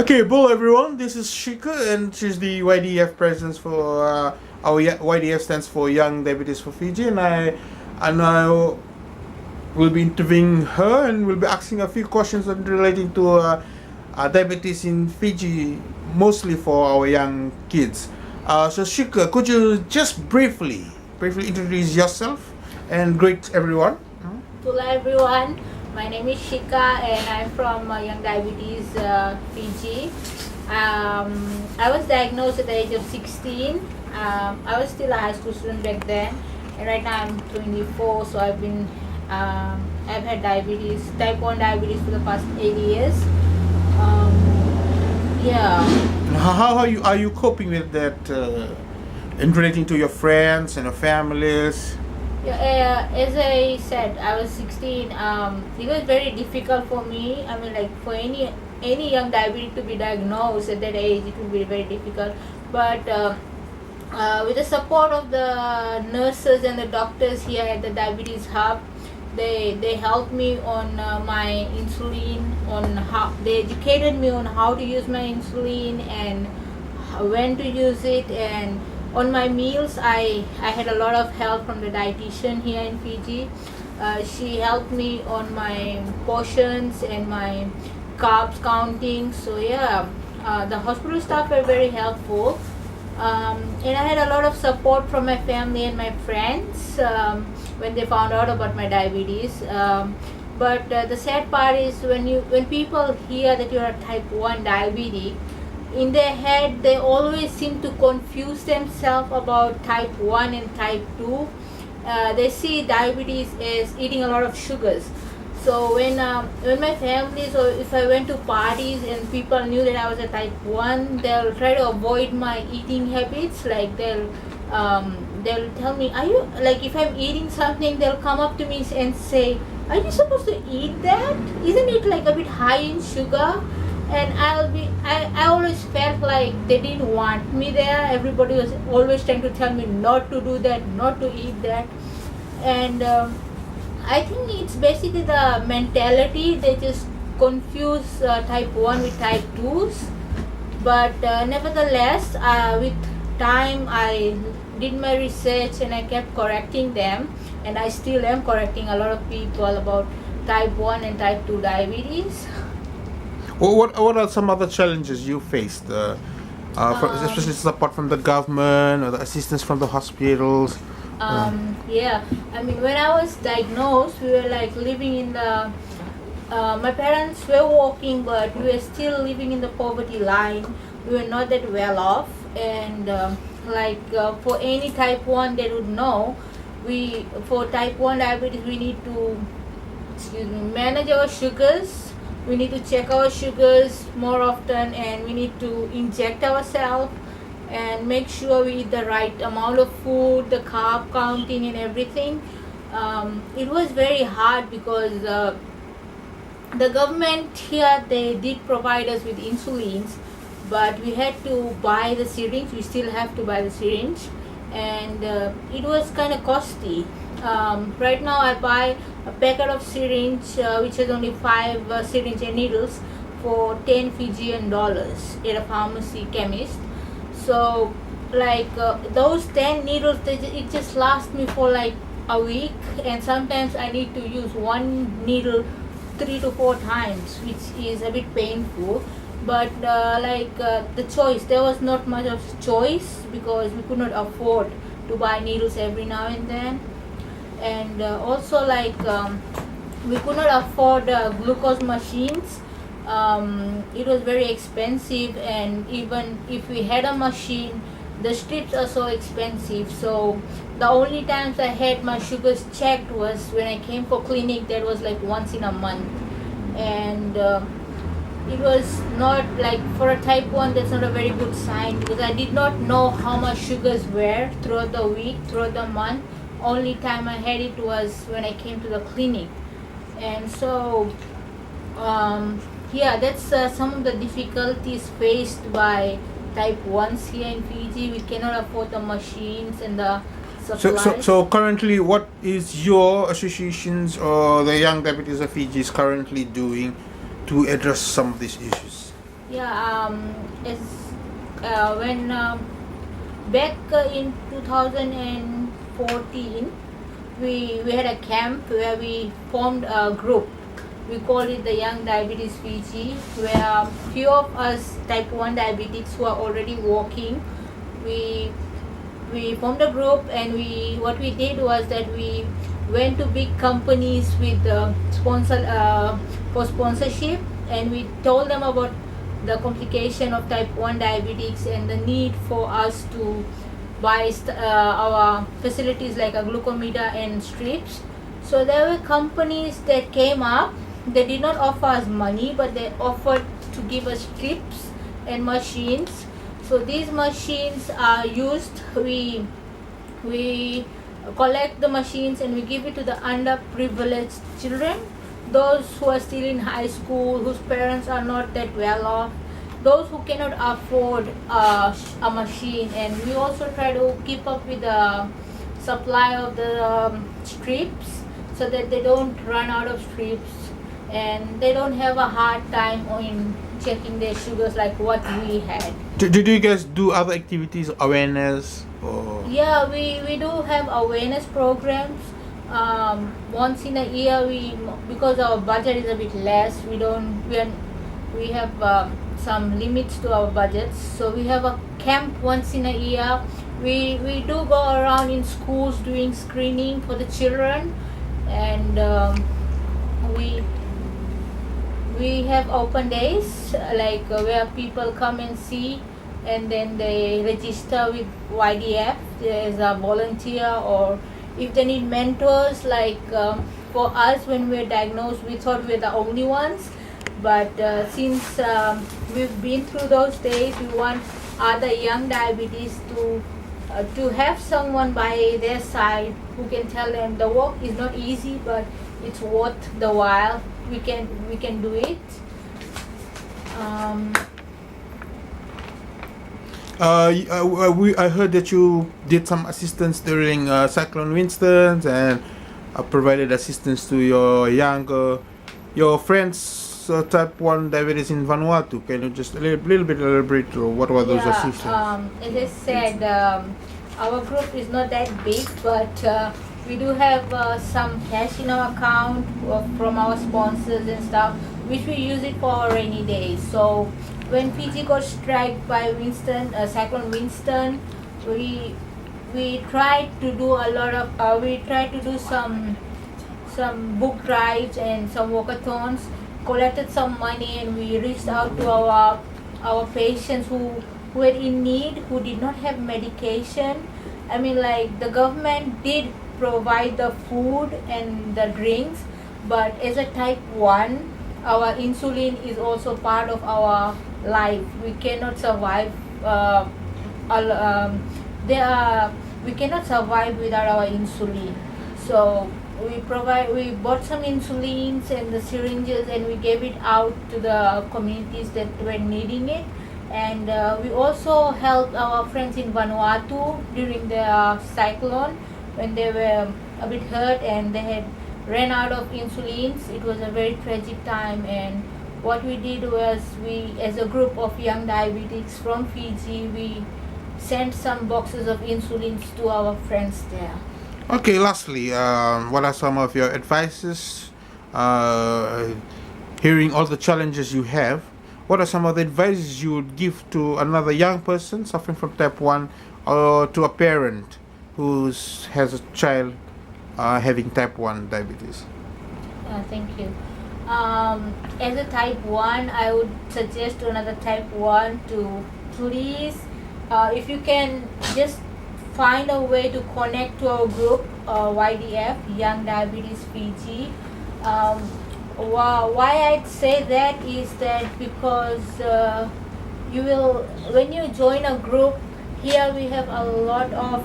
Okay, hello everyone. This is Shika, and she's the YDF president for our YDF stands for Young Diabetes for Fiji, and I will be interviewing her, and we'll be asking a few questions relating to diabetes in Fiji, mostly for our young kids. So Shika, could you just briefly introduce yourself and greet everyone? Hello everyone, my name is Shika and I'm from Young Diabetes Fiji. I was diagnosed at the age of 16. I was still a high school student back then, and right now I'm 24. So I've had diabetes, type 1 diabetes for the past 8 years. Yeah. How are you coping with that in relating to your friends and your families? Yeah, as I said, I was 16. It was very difficult for me. I mean, like for any young diabetic to be diagnosed at that age, it would be very difficult. But with the support of the nurses and the doctors here at the diabetes hub, they helped me on my insulin. They educated me on how to use my insulin and when to use it, and on my meals I had a lot of help from the dietitian here in Fiji. She helped me on my portions and my carbs counting. So yeah, the hospital staff were very helpful, and I had a lot of support from my family and my friends when they found out about my diabetes. But the sad part is when people hear that you're a type 1 diabetic, in their head they always seem to confuse themselves about type 1 and type 2. They see diabetes as eating a lot of sugars. So when my family, so if I went to parties and people knew that I was a type 1, they'll try to avoid my eating habits. Like they'll tell me, are you, like if I'm eating something, they'll come up to me and say, are you supposed to eat that? Isn't it like a bit high in sugar? And I always felt like they didn't want me there. Everybody was always trying to tell me not to do that, not to eat that. And I think it's basically the mentality. They just confuse type 1 with type 2s. But nevertheless, with time I did my research and I kept correcting them, and I still am correcting a lot of people about type 1 and type 2 diabetes. Well, what are some other challenges you faced, especially support from the government or the assistance from the hospitals? Yeah, I mean, when I was diagnosed, we were like living in the, my parents were working, but we were still living in the poverty line. We were not that well off, and for any type 1, they would know, for type 1 diabetes, we need to, manage our sugars. We need to check our sugars more often, and we need to inject ourselves and make sure we eat the right amount of food, the carb counting and everything. It was very hard because the government here, they did provide us with insulins, but we had to buy the syringe. We still have to buy the syringe, and it was kind of costly. Right now I buy a packet of syringe which has only 5 syringe and needles for 10 Fijian dollars at a pharmacy chemist. So those 10 needles, it just lasts me for like a week, and sometimes I need to use one needle 3 to 4 times, which is a bit painful. But the choice, there was not much of choice because we could not afford to buy needles every now and then. And also we could not afford glucose machines. It was very expensive, and even if we had a machine, the strips are so expensive. So the only times I had my sugars checked was when I came for clinic. That was like once in a month, and it was not, like, for a type 1, that's not a very good sign, because I did not know how much sugars were throughout the week, throughout the month. Only time I had it was when I came to the clinic. And so yeah, that's some of the difficulties faced by type 1s here in Fiji. We cannot afford the machines and the supplies. So currently, what is your associations or the Young Diabetes of Fiji is currently doing to address some of these issues? Yeah, it's when back in 2014, we had a camp where we formed a group. We called it the Young Diabetes Fiji, where few of us type 1 diabetics who are already walking, we we formed a group, and we what we did was that we went to big companies with for sponsorship, and we told them about the complication of type 1 diabetics and the need for us to buy our facilities like a glucometer and strips. So there were companies that came up. They did not offer us money, but they offered to give us strips and machines. So these machines are used. We collect the machines and we give it to the underprivileged children, those who are still in high school, whose parents are not that well off, those who cannot afford a machine. And we also try to keep up with the supply of the strips, so that they don't run out of strips and they don't have a hard time in checking their sugars like what we had. Did you guys do other activities, awareness, or? Yeah, we do have awareness programs. Once in a year, because our budget is a bit less, we have some limits to our budgets. So we have a camp once in a year. We do go around in schools doing screening for the children, and we have open days like where people come and see, and then they register with YDF as a volunteer, or if they need mentors. Like for us, when we were diagnosed, we thought we were the only ones, but since we've been through those days, we want other young diabetes to have someone by their side who can tell them the work is not easy, but it's worth the while. We can do it. I heard that you did some assistance during Cyclone Winston, and provided assistance to your friends type 1 diabetes in Vanuatu. Can you just a little bit elaborate what were those assistance? As I said, our group is not that big, but we do have some cash in our account from our sponsors and stuff, which we use it for our rainy days. So when Fiji got struck by Cyclone Winston, we tried to do some book drives and some walkathons, collected some money, and we reached out to our patients who were in need, who did not have medication. I mean, like, the government did provide the food and the drinks, but as a type 1, our insulin is also part of our life. We cannot survive we cannot survive without our insulin. So we bought some insulins and the syringes, and we gave it out to the communities that were needing it. And we also helped our friends in Vanuatu during the cyclone, when they were a bit hurt and they had ran out of insulins. It was a very tragic time, and what we did was, we, as a group of young diabetics from Fiji, we sent some boxes of insulins to our friends there. Okay, lastly, what are some of your advices? Hearing all the challenges you have, what are some of the advices you would give to another young person suffering from type 1, or to a parent who has a child having type 1 diabetes? Thank you. As a type 1, I would suggest to another type 1 to please, if you can just find a way to connect to our group, YDF, Young Diabetes Fiji. Why I'd say that is that because you will, when you join a group, here we have a lot of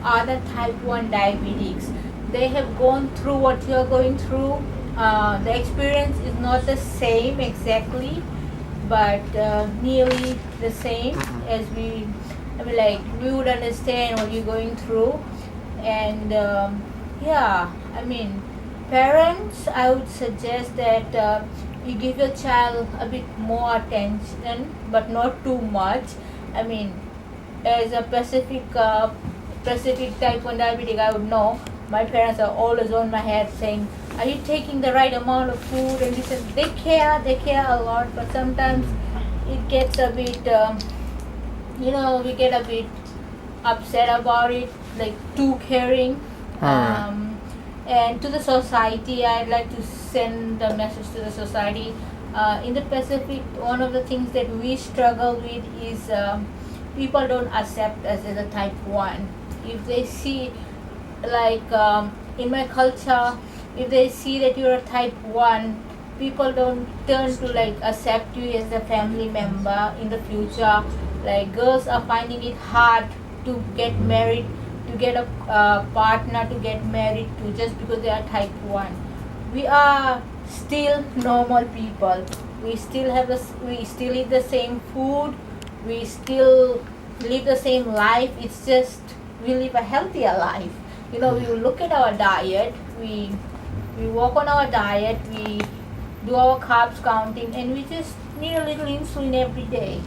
other type 1 diabetics. They have gone through what you are going through. The experience is not the same exactly, but nearly the same as we would understand what you're going through. And parents, I would suggest that you give your child a bit more attention, but not too much. I mean, as a Pacific type 1 diabetic, I would know. My parents are always on my head saying, "Are you taking the right amount of food?" And this and they care a lot, but sometimes it gets a bit, we get a bit upset about it, like too caring. And to the society, I'd like to send a message to the society. In the Pacific, one of the things that we struggle with is people don't accept us as a type 1. If they see, like in my culture, if they see that you're a type 1, people don't turn to like accept you as a family member in the future. Like girls are finding it hard to get married, to get a partner to get married to, just because they are type 1. We are still normal people. We still eat the same food. We still live the same life. It's just we live a healthier life. We look at our diet. We work on our diet. We do our carbs counting, and we just need a little insulin every day.